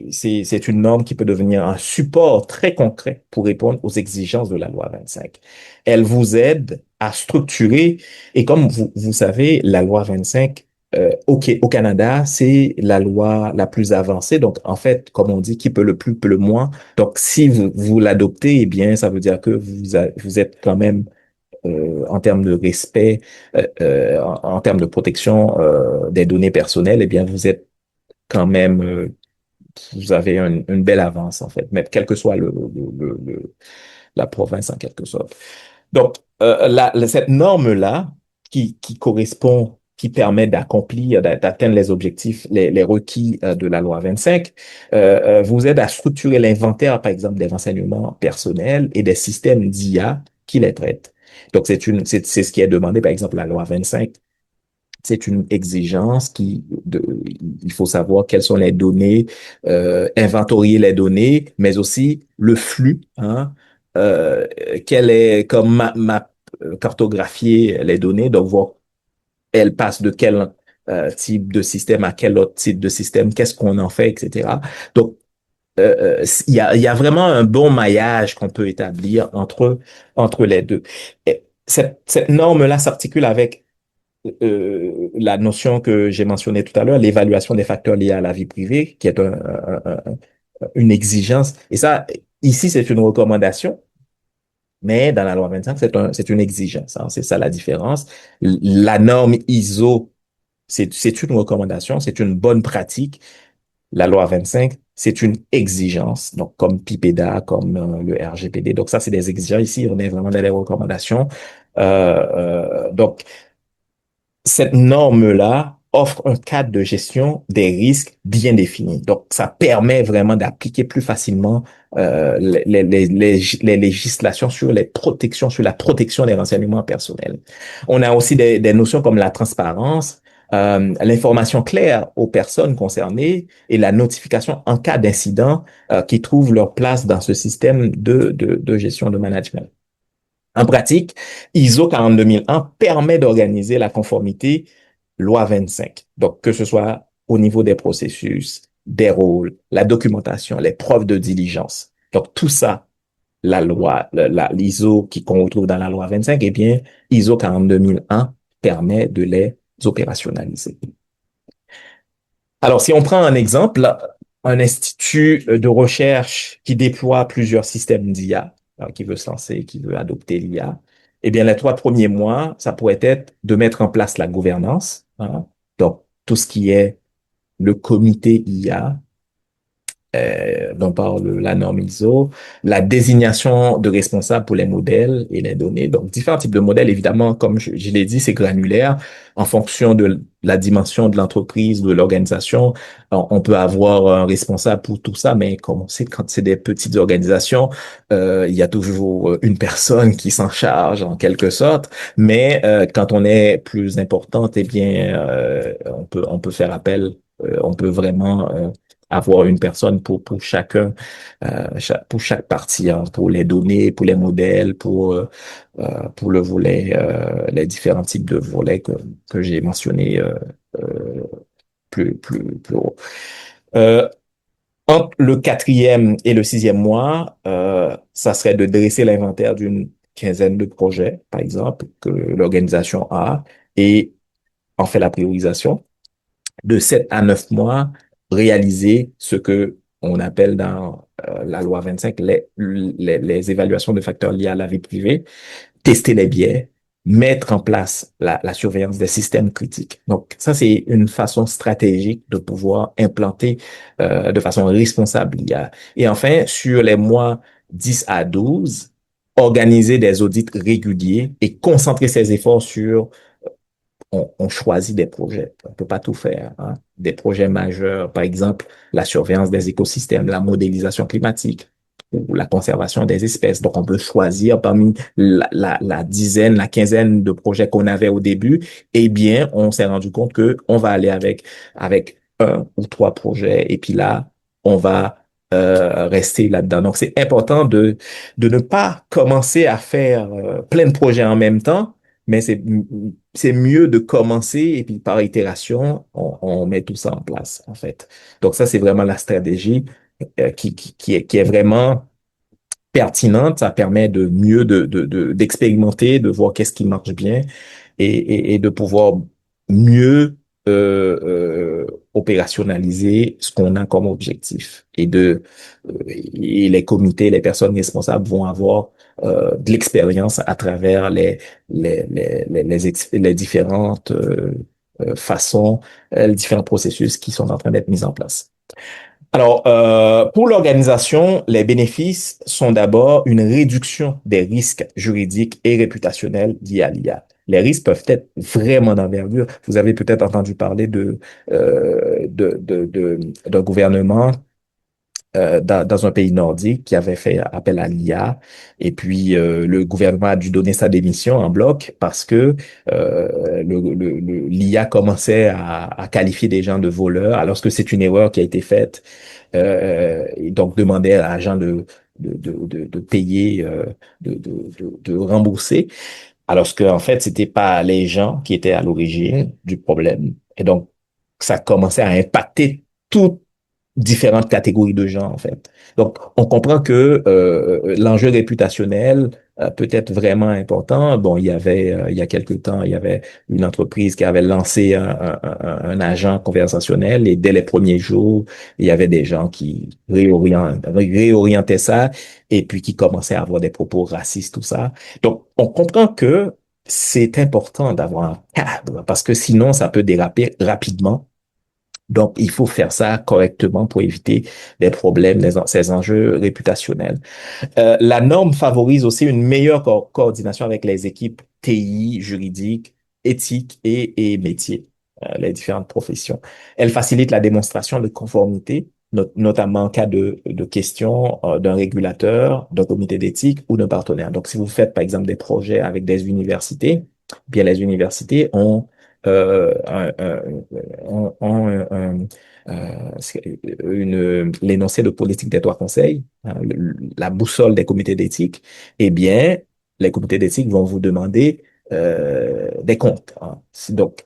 c'est une norme qui peut devenir un support très concret pour répondre aux exigences de la loi 25. Elle vous aide à structurer, et comme vous savez, la loi 25, au Canada, c'est la loi la plus avancée. Donc, en fait, comme on dit, qui peut le plus, peut le moins. Donc, si vous l'adoptez, eh bien, ça veut dire que vous êtes quand même en termes de respect, en termes de protection des données personnelles, eh bien, vous êtes quand même, vous avez une belle avance, en fait, mais quel que soit la province, en quelque sorte. Donc, cette norme-là, qui correspond, qui permet d'accomplir, d'atteindre les objectifs, les requis de la loi 25, vous aide à structurer l'inventaire, par exemple, des renseignements personnels et des systèmes d'IA qui les traitent. Donc, c'est ce qui est demandé, par exemple, la loi 25. C'est une exigence il faut savoir quelles sont les données, inventorier les données, mais aussi le flux, hein, quelle est, comme cartographier les données, donc voir elles passent de quel type de système à quel autre type de système, qu'est-ce qu'on en fait, etc. Donc, il y a vraiment un bon maillage qu'on peut établir entre les deux. Et cette norme-là s'articule avec la notion que j'ai mentionnée tout à l'heure, l'évaluation des facteurs liés à la vie privée, qui est une exigence. Et ça, ici, c'est une recommandation, mais dans la loi 25, c'est une exigence, hein. C'est ça la différence. La norme ISO, c'est une recommandation, c'est une bonne pratique. La loi 25, c'est une exigence, donc comme PIPEDA, comme le RGPD. Donc ça, c'est des exigences. Ici, on est vraiment dans les recommandations. Donc, cette norme-là offre un cadre de gestion des risques bien défini. Donc, ça permet vraiment d'appliquer plus facilement les législations sur les protections, sur la protection des renseignements personnels. On a aussi des notions comme la transparence, l'information claire aux personnes concernées et la notification en cas d'incident qui trouvent leur place dans ce système de gestion de management. En pratique, ISO 42001 permet d'organiser la conformité loi 25. Donc, que ce soit au niveau des processus, des rôles, la documentation, les preuves de diligence. Donc, tout ça, la loi, l'ISO qu'on retrouve dans la loi 25, eh bien, ISO 42001 permet de les opérationnaliser. Alors, si on prend un exemple, un institut de recherche qui déploie plusieurs systèmes d'IA, qui veut se lancer, qui veut adopter l'IA, eh bien, les 3 premiers mois, ça pourrait être de mettre en place la gouvernance, hein. Donc, tout ce qui est le comité IA, dont parle la norme ISO, la désignation de responsables pour les modèles et les données. Donc, différents types de modèles, évidemment, comme je l'ai dit, c'est granulaire. En fonction de la dimension de l'entreprise, de l'organisation, on peut avoir un responsable pour tout ça, mais comme on sait, quand c'est des petites organisations, il y a toujours une personne qui s'en charge en quelque sorte. Mais quand on est plus importante, eh bien, on peut faire appel, on peut vraiment avoir une personne pour chacun, pour chaque partie, hein, pour les données, pour les modèles, pour le volet, les différents types de volets que j'ai mentionnés euh, plus haut. Euh, Entre le 4e et le 6e mois, ça serait de dresser l'inventaire d'une quinzaine de projets, par exemple, que l'organisation a, et en fait la priorisation de 7 à 9 mois, réaliser ce que on appelle dans la loi 25 les évaluations de facteurs liés à la vie privée, tester les biais, mettre en place la surveillance des systèmes critiques. Donc, ça, c'est une façon stratégique de pouvoir implanter de façon responsable l'IA. Et enfin, sur les mois 10 à 12, organiser des audits réguliers et concentrer ses efforts sur on choisit des projets. On peut pas tout faire, hein. Des projets majeurs, par exemple, la surveillance des écosystèmes, la modélisation climatique ou la conservation des espèces. Donc, on peut choisir parmi la dizaine, la quinzaine de projets qu'on avait au début. Eh bien, on s'est rendu compte que on va aller avec 1 ou 3 projets et puis là, on va rester là-dedans. Donc, c'est important de ne pas commencer à faire plein de projets en même temps, mais c'est mieux de commencer et puis par itération, on met tout ça en place, en fait. Donc ça, c'est vraiment la stratégie qui est vraiment pertinente. Ça permet de mieux d'expérimenter, de voir qu'est-ce qui marche bien et de pouvoir mieux opérationnaliser ce qu'on a comme objectif. Et les comités, les personnes responsables vont avoir de l'expérience à travers les différentes façons, les différents processus qui sont en train d'être mis en place. Alors, pour l'organisation, les bénéfices sont d'abord une réduction des risques juridiques et réputationnels liés à l'IA. Les risques peuvent être vraiment d'envergure. Vous avez peut-être entendu parler d'un gouvernement dans un pays nordique qui avait fait appel à l'IA. Et puis, le gouvernement a dû donner sa démission en bloc parce que l'IA commençait à qualifier des gens de voleurs, alors que c'est une erreur qui a été faite. Et donc, demander à l'agent de payer, de rembourser, alors que en fait, c'était pas les gens qui étaient à l'origine du problème. Et donc, ça commençait à impacter toutes différentes catégories de gens, en fait. Donc, on comprend que l'enjeu réputationnel peut-être vraiment important. Bon, il y a quelque temps, il y avait une entreprise qui avait lancé un agent conversationnel et dès les premiers jours, il y avait des gens qui réorientaient ça et puis qui commençaient à avoir des propos racistes, tout ça. Donc, on comprend que c'est important d'avoir un cadre parce que sinon, ça peut déraper rapidement. Donc, il faut faire ça correctement pour éviter des problèmes, ces enjeux réputationnels. La norme favorise aussi une meilleure coordination avec les équipes TI, juridiques, éthiques et métiers, les différentes professions. Elle facilite la démonstration de conformité, notamment en cas de questions d'un régulateur, d'un comité d'éthique ou d'un partenaire. Donc, si vous faites, par exemple, des projets avec des universités, bien les universités ont l'énoncé de politique des trois conseils, hein, la boussole des comités d'éthique, eh bien, les comités d'éthique vont vous demander des comptes, hein. Donc,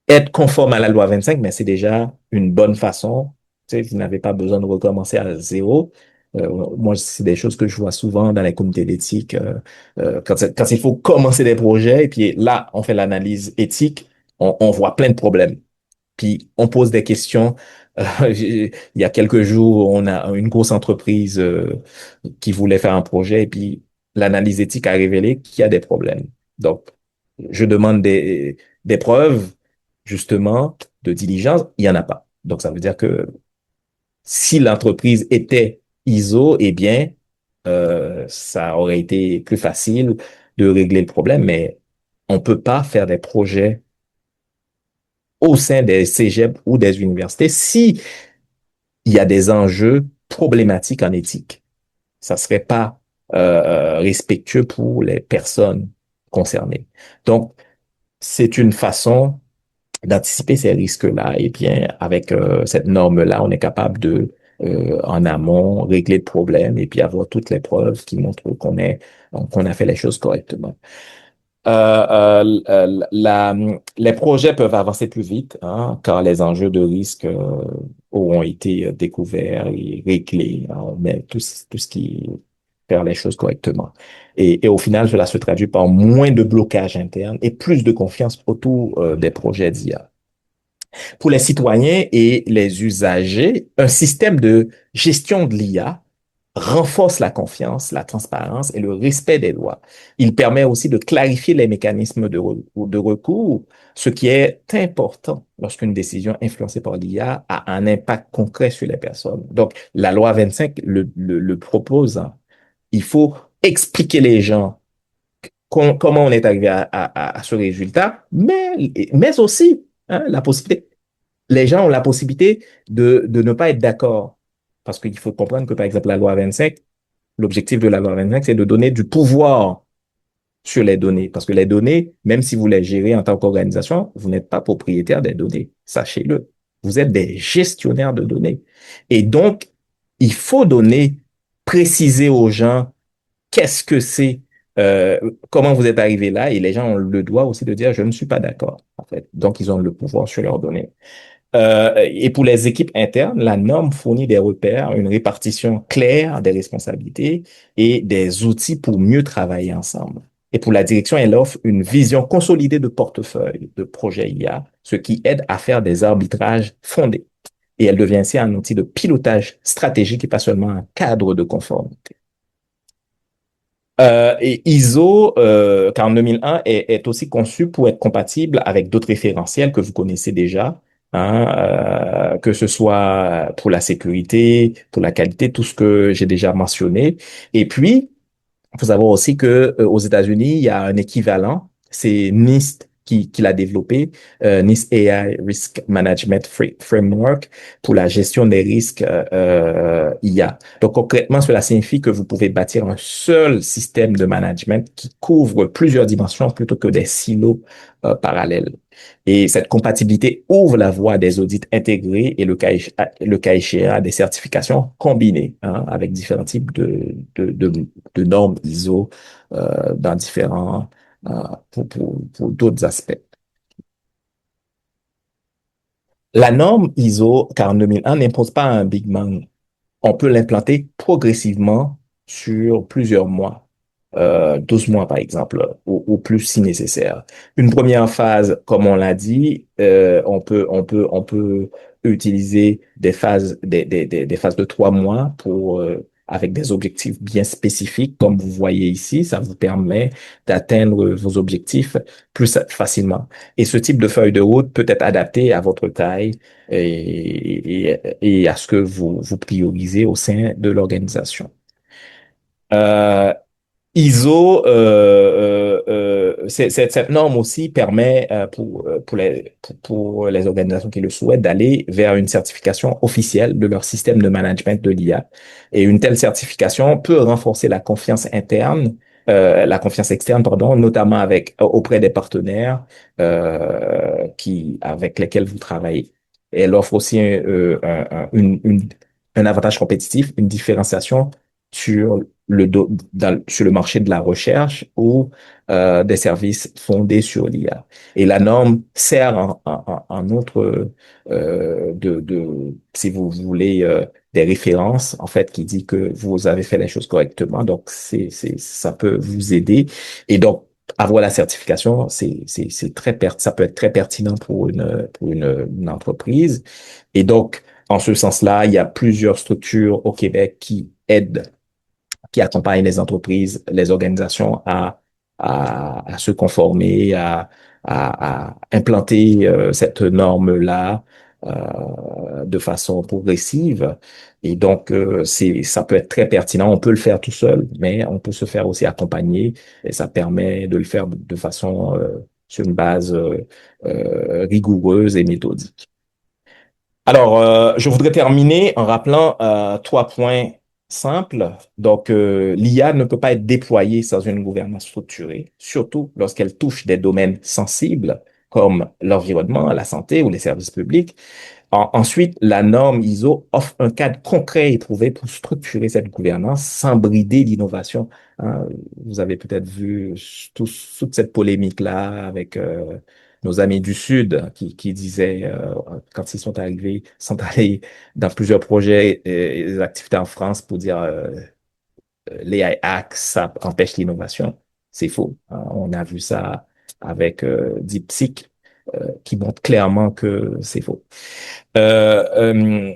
être conforme à la loi 25, mais c'est déjà une bonne façon. Tu sais, vous n'avez pas besoin de recommencer à zéro. Moi, c'est des choses que je vois souvent dans les comités d'éthique. Quand il faut commencer des projets, et puis là, on fait l'analyse éthique, on voit plein de problèmes. Puis on pose des questions. Il y a quelques jours, on a une grosse entreprise qui voulait faire un projet et puis l'analyse éthique a révélé qu'il y a des problèmes. Donc, je demande des preuves, justement, de diligence. Il n'y en a pas. Donc, ça veut dire que si l'entreprise était ISO, eh bien, ça aurait été plus facile de régler le problème, mais on peut pas faire des projets au sein des cégeps ou des universités si il y a des enjeux problématiques en éthique. Ça serait pas respectueux pour les personnes concernées. Donc, c'est une façon d'anticiper ces risques-là. Et bien, avec cette norme-là, on est capable de, en amont, régler le problème et puis avoir toutes les preuves qui montrent qu'on a fait les choses correctement. Les projets peuvent avancer plus vite, hein, car les enjeux de risque auront été découverts et réglés, hein, mais tout ce qui faire les choses correctement. Et au final, cela se traduit par moins de blocage interne et plus de confiance autour des projets d'IA. Pour les citoyens et les usagers, un système de gestion de l'IA renforce la confiance, la transparence et le respect des lois. Il permet aussi de clarifier les mécanismes de recours, ce qui est important lorsqu'une décision influencée par l'IA a un impact concret sur les personnes. Donc, la loi 25 le propose, hein. Il faut expliquer les gens comment on est arrivé à ce résultat, mais aussi hein, la possibilité les gens ont la possibilité de ne pas être d'accord. Parce qu'il faut comprendre que, par exemple, la loi 25, l'objectif de la loi 25, c'est de donner du pouvoir sur les données. Parce que les données, même si vous les gérez en tant qu'organisation, vous n'êtes pas propriétaire des données. Sachez-le. Vous êtes des gestionnaires de données. Et donc, il faut préciser aux gens qu'est-ce que c'est, euh, comment vous êtes arrivé là, et les gens ont le droit aussi de dire, je ne suis pas d'accord, en fait. Donc, ils ont le pouvoir sur leurs données. Et pour les équipes internes, la norme fournit des repères, une répartition claire des responsabilités et des outils pour mieux travailler ensemble. Et pour la direction, elle offre une vision consolidée de portefeuille de projet IA, ce qui aide à faire des arbitrages fondés. Et elle devient ainsi un outil de pilotage stratégique et pas seulement un cadre de conformité. Et ISO 42001 est aussi conçu pour être compatible avec d'autres référentiels que vous connaissez déjà, hein, que ce soit pour la sécurité, pour la qualité, tout ce que j'ai déjà mentionné. Et puis, il faut savoir aussi que aux États-Unis, il y a un équivalent, c'est NIST qui l'a développé, NIST AI Risk Management Framework pour la gestion des risques IA. Donc concrètement, cela signifie que vous pouvez bâtir un seul système de management qui couvre plusieurs dimensions plutôt que des silos parallèles. Et cette compatibilité ouvre la voie à des audits intégrés et le cas échéant à des certifications combinées hein, avec différents types de normes ISO dans différents pour d'autres aspects. La norme ISO 42001 n'impose pas un Big Bang. On peut l'implanter progressivement sur plusieurs mois. 12 mois, par exemple, au plus si nécessaire. Une première phase, comme on l'a dit, on peut utiliser des phases, des phases de 3 mois avec des objectifs bien spécifiques, comme vous voyez ici. Ça vous permet d'atteindre vos objectifs plus facilement. Et ce type de feuille de route peut être adapté à votre taille et à ce que vous priorisez au sein de l'organisation. Euh, ISO, cette norme aussi permet pour les organisations qui le souhaitent d'aller vers une certification officielle de leur système de management de l'IA. Et une telle certification peut renforcer la confiance interne, la confiance externe, pardon, notamment auprès des partenaires avec lesquels vous travaillez. Et elle offre aussi un avantage compétitif, une différenciation sur sur le marché de la recherche ou des services fondés sur l'IA. Et la norme sert en outre si vous voulez, des références, en fait, qui dit que vous avez fait les choses correctement. Donc, ça peut vous aider. Et donc, avoir la certification, ça peut être très pertinent pour une entreprise. Et donc, en ce sens-là, il y a plusieurs structures au Québec qui accompagnent les entreprises, les organisations à se conformer, à implanter cette norme-là de façon progressive. Et donc, ça peut être très pertinent. On peut le faire tout seul, mais on peut se faire aussi accompagner et ça permet de le faire de façon sur une base rigoureuse et méthodique. Alors, je voudrais terminer en rappelant 3 points simples. Donc, l'IA ne peut pas être déployée sans une gouvernance structurée, surtout lorsqu'elle touche des domaines sensibles comme l'environnement, la santé ou les services publics. Ensuite, la norme ISO offre un cadre concret et éprouvé pour structurer cette gouvernance sans brider l'innovation. Hein, vous avez peut-être vu toute cette polémique-là avec nos amis du Sud qui disaient, quand ils sont allés dans plusieurs projets et des activités en France pour dire l'AI Act, ça empêche l'innovation. C'est faux. Hein. On a vu ça avec DeepSeek, qui montre clairement que c'est faux. Euh, euh,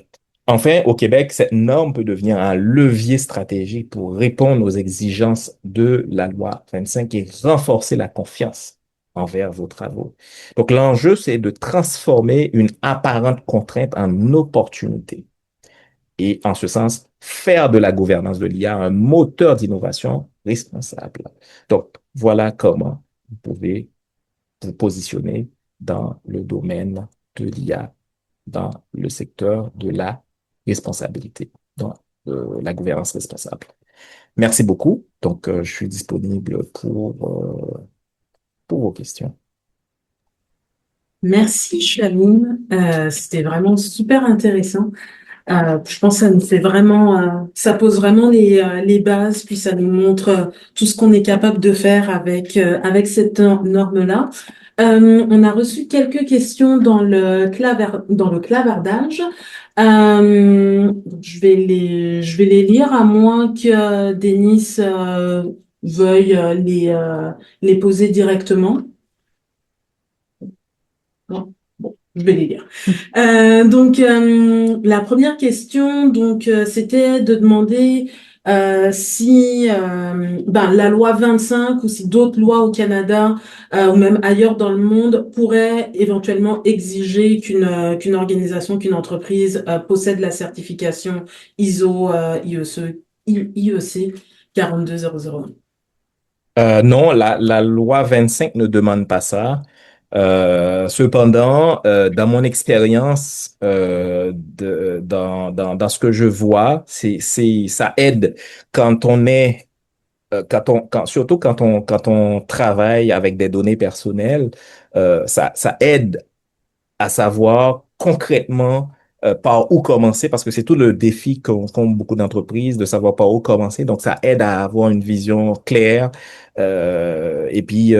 enfin, au Québec, cette norme peut devenir un levier stratégique pour répondre aux exigences de la loi 25 et renforcer la confiance envers vos travaux. Donc, l'enjeu, c'est de transformer une apparente contrainte en opportunité. Et en ce sens, faire de la gouvernance de l'IA un moteur d'innovation responsable. Donc, voilà comment vous pouvez vous positionner dans le domaine de l'IA dans le secteur de la responsabilité, dans la gouvernance responsable. Merci beaucoup. Donc, je suis disponible pour vos questions. Merci, Chalune. C'était vraiment super intéressant. Je pense que ça nous fait vraiment, ça pose vraiment les bases, puis ça nous montre tout ce qu'on est capable de faire avec cette norme-là. On a reçu quelques questions dans le clavardage. Je vais les lire à moins que Denis veuille les poser directement. Non. Bon, je vais les lire. La première question, c'était de demander si la loi 25 ou si d'autres lois au Canada ou même ailleurs dans le monde pourraient éventuellement exiger qu'une organisation, qu'une entreprise possède la certification ISO IEC 42001. Non, la loi 25 ne demande pas ça. Cependant, dans mon expérience, dans ce que je vois, ça aide quand on est, surtout quand on travaille avec des données personnelles, ça aide à savoir concrètement par où commencer, parce que c'est tout le défi qu'ont beaucoup d'entreprises, de savoir par où commencer. Donc, ça aide à avoir une vision claire et puis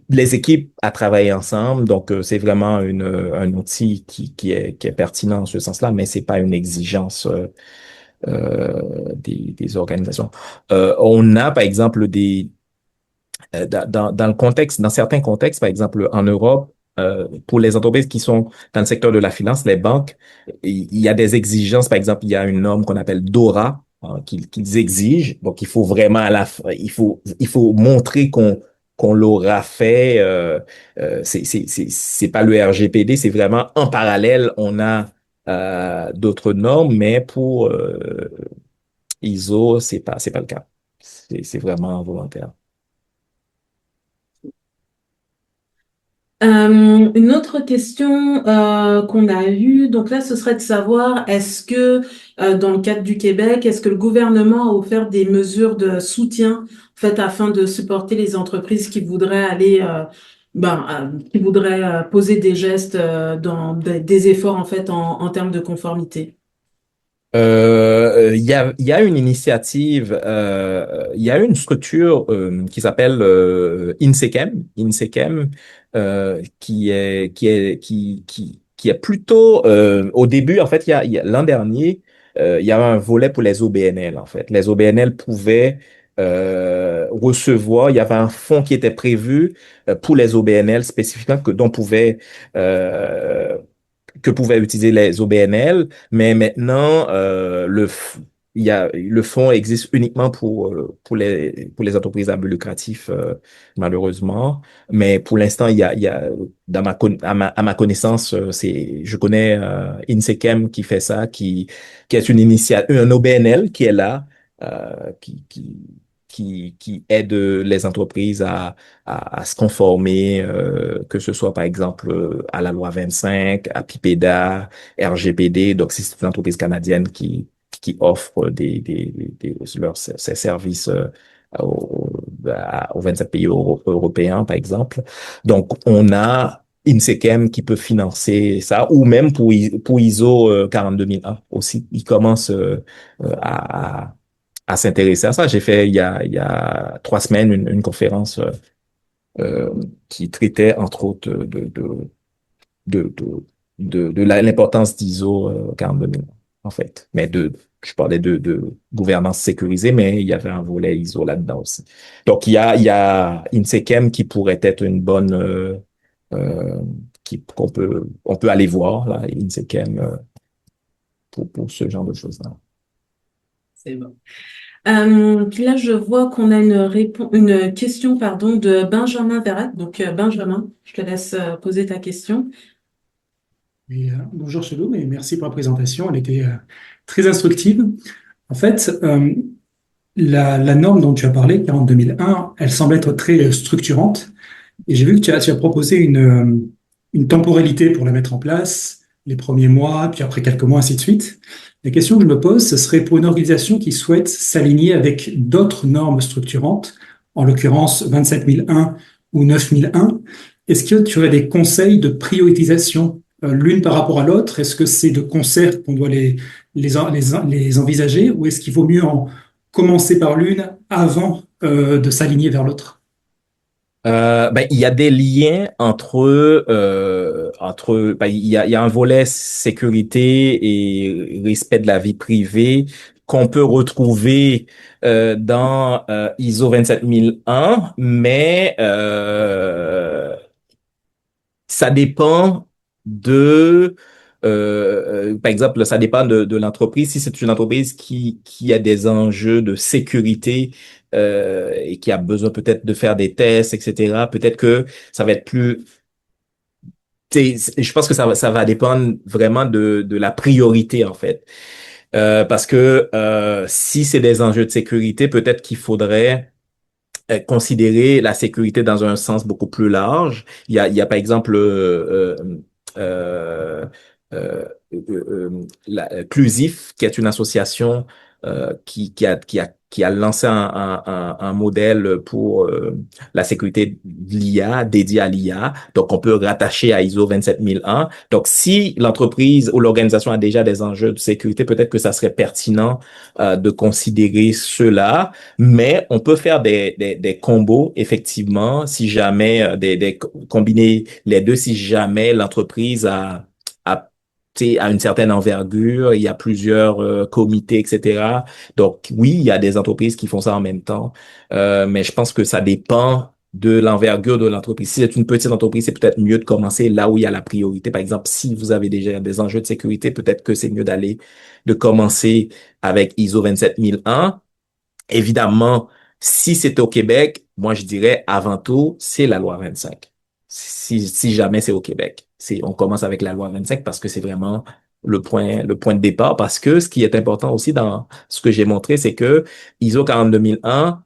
les équipes à travailler ensemble. Donc, c'est vraiment un outil qui est pertinent en ce sens-là, mais c'est pas une exigence des organisations. On a, par exemple, dans le contexte, dans certains contextes, par exemple en Europe, pour les entreprises qui sont dans le secteur de la finance, les banques, il y a des exigences. Par exemple, il y a une norme qu'on appelle DORA, hein, qu'ils exigent. Donc, il faut vraiment à la fin, il faut montrer qu'on l'aura fait. C'est pas le RGPD, c'est vraiment en parallèle, on a d'autres normes, mais pour ISO, c'est pas le cas. C'est vraiment volontaire. Une autre question qu'on a eue, donc là, ce serait de savoir, est-ce que dans le cadre du Québec, est-ce que le gouvernement a offert des mesures de soutien, en fait, afin de supporter les entreprises qui voudraient aller, qui voudraient poser des gestes dans des efforts en fait en termes de conformité? Il y a une initiative, il y a une structure qui s'appelle INSECEM, qui est plutôt au début en fait l'an dernier il y avait un volet pour les OBNL en fait. Les OBNL pouvaient recevoir, il y avait un fonds qui était prévu pour les OBNL spécifiquement dont euh, que pouvaient utiliser les OBNL, mais maintenant, le fonds existe uniquement pour les entreprises à but lucratif, malheureusement. Mais pour l'instant, il y a à ma connaissance, je connais INSECEM qui fait ça, qui est une initiative, un OBNL qui est là, euh, qui, qui, qui aide les entreprises à se conformer, que ce soit par exemple à la loi 25, à PIPEDA, RGPD. Donc, si c'est une entreprise canadienne qui offre ses services aux 27 pays européens, par exemple. Donc, on a INSECEM qui peut financer ça, ou même pour ISO 42001 aussi. Ils commencent à s'intéresser à ça. J'ai fait il y a 3 semaines une conférence euh, qui traitait entre autres de, de, l'importance d'ISO 42000, en fait. Je parlais de gouvernance sécurisée, mais il y avait un volet ISO là-dedans aussi. Donc, il y a INSECEM qui pourrait être une bonne, euh, on peut aller voir, là, INSECEM, pour ce genre de choses-là. C'est bon. Puis là, je vois qu'on a une question, pardon, de Benjamin Verret. Donc, Benjamin, je te laisse poser ta question. Oui, bonjour Chelou, et merci pour la présentation. Elle était très instructive. En fait, la norme dont tu as parlé, 42001, elle semble être très structurante. Et j'ai vu que tu as proposé une temporalité pour la mettre en place, les premiers mois, puis après quelques mois, ainsi de suite. La question que je me pose, ce serait pour une organisation qui souhaite s'aligner avec d'autres normes structurantes, en l'occurrence 27001 ou 9001. Est-ce que tu aurais des conseils de priorisation l'une par rapport à l'autre? Est-ce que c'est de concert qu'on doit les envisager ou est-ce qu'il vaut mieux en commencer par l'une avant de s'aligner vers l'autre? Ben, il y a des liens ben, il y a un volet sécurité et respect de la vie privée qu'on peut retrouver dans ISO 27001, mais ça dépend de, par exemple, ça dépend de l'entreprise. Si c'est une entreprise qui a des enjeux de sécurité et qui a besoin peut-être de faire des tests, etc., peut-être que ça va être plus... Je pense que ça va dépendre vraiment de la priorité, en fait. Parce que si c'est des enjeux de sécurité, peut-être qu'il faudrait considérer la sécurité dans un sens beaucoup plus large. Il y a par exemple euh, euh, Clusif, qui est une association qui a lancé un modèle pour la sécurité de l'IA, dédié à l'IA. Donc, on peut rattacher à ISO 27001. Donc, si l'entreprise ou l'organisation a déjà des enjeux de sécurité, peut-être que ça serait pertinent de considérer cela, mais on peut faire des combos, effectivement, si jamais, combiner les deux, si jamais l'entreprise a tu sais, à une certaine envergure, il y a plusieurs comités, etc. Donc oui, il y a des entreprises qui font ça en même temps, mais je pense que ça dépend de l'envergure de l'entreprise. Si c'est une petite entreprise, c'est peut-être mieux de commencer là où il y a la priorité. Par exemple, si vous avez déjà des enjeux de sécurité, peut-être que c'est mieux de commencer avec ISO 27001. Évidemment, si c'est au Québec, moi je dirais avant tout, c'est la loi 25. Si jamais c'est au Québec, on commence avec la loi 25 parce que c'est vraiment le point de départ. Parce que ce qui est important aussi dans ce que j'ai montré, c'est que ISO 42001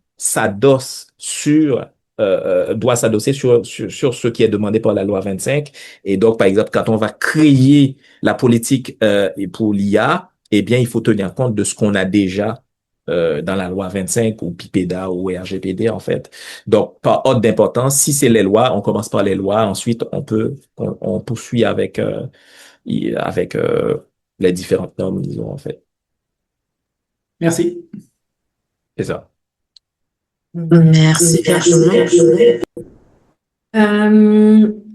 doit s'adosser sur ce qui est demandé par la loi 25. Et donc, par exemple, quand on va créer la politique et pour l'IA, eh bien, il faut tenir compte de ce qu'on a déjà dans la loi 25 ou PIPEDA ou RGPD, en fait. Donc, par ordre d'importance, si c'est les lois, on commence par les lois. Ensuite, on poursuit avec les différentes normes, disons, en fait. Merci. C'est ça. Merci largement.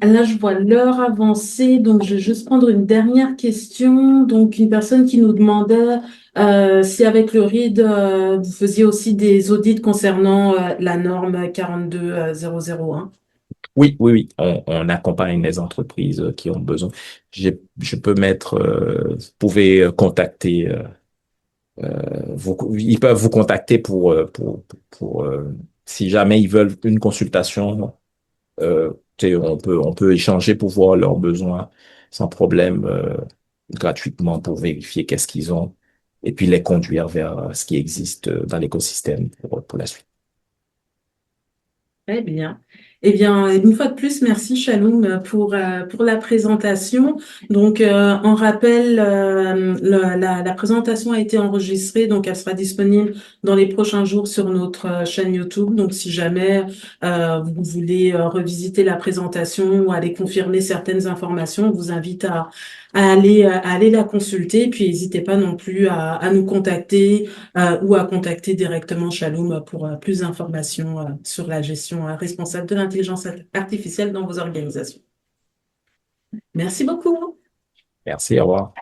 Là, je vois l'heure avancer, donc je vais juste prendre une dernière question. Donc, une personne qui nous demandait si avec le RID, vous faisiez aussi des audits concernant la norme 42001. Oui, oui, oui. On accompagne les entreprises qui ont besoin. Je peux mettre, vous pouvez contacter, ils peuvent vous contacter si jamais ils veulent une consultation. Tu sais, on peut échanger pour voir leurs besoins sans problème, gratuitement pour vérifier qu'est-ce qu'ils ont et puis les conduire vers ce qui existe dans l'écosystème pour la suite. Très bien. Eh bien, une fois de plus, merci Chaloum pour la présentation. Donc, on rappelle, la présentation a été enregistrée, donc elle sera disponible dans les prochains jours sur notre chaîne YouTube. Donc, si jamais vous voulez revisiter la présentation ou aller confirmer certaines informations, on vous invite à aller la consulter. Puis, n'hésitez pas non plus à nous contacter ou à contacter directement Chaloum pour plus d'informations sur la gestion responsable de l'intelligence artificielle dans vos organisations. Merci beaucoup. Merci, au revoir.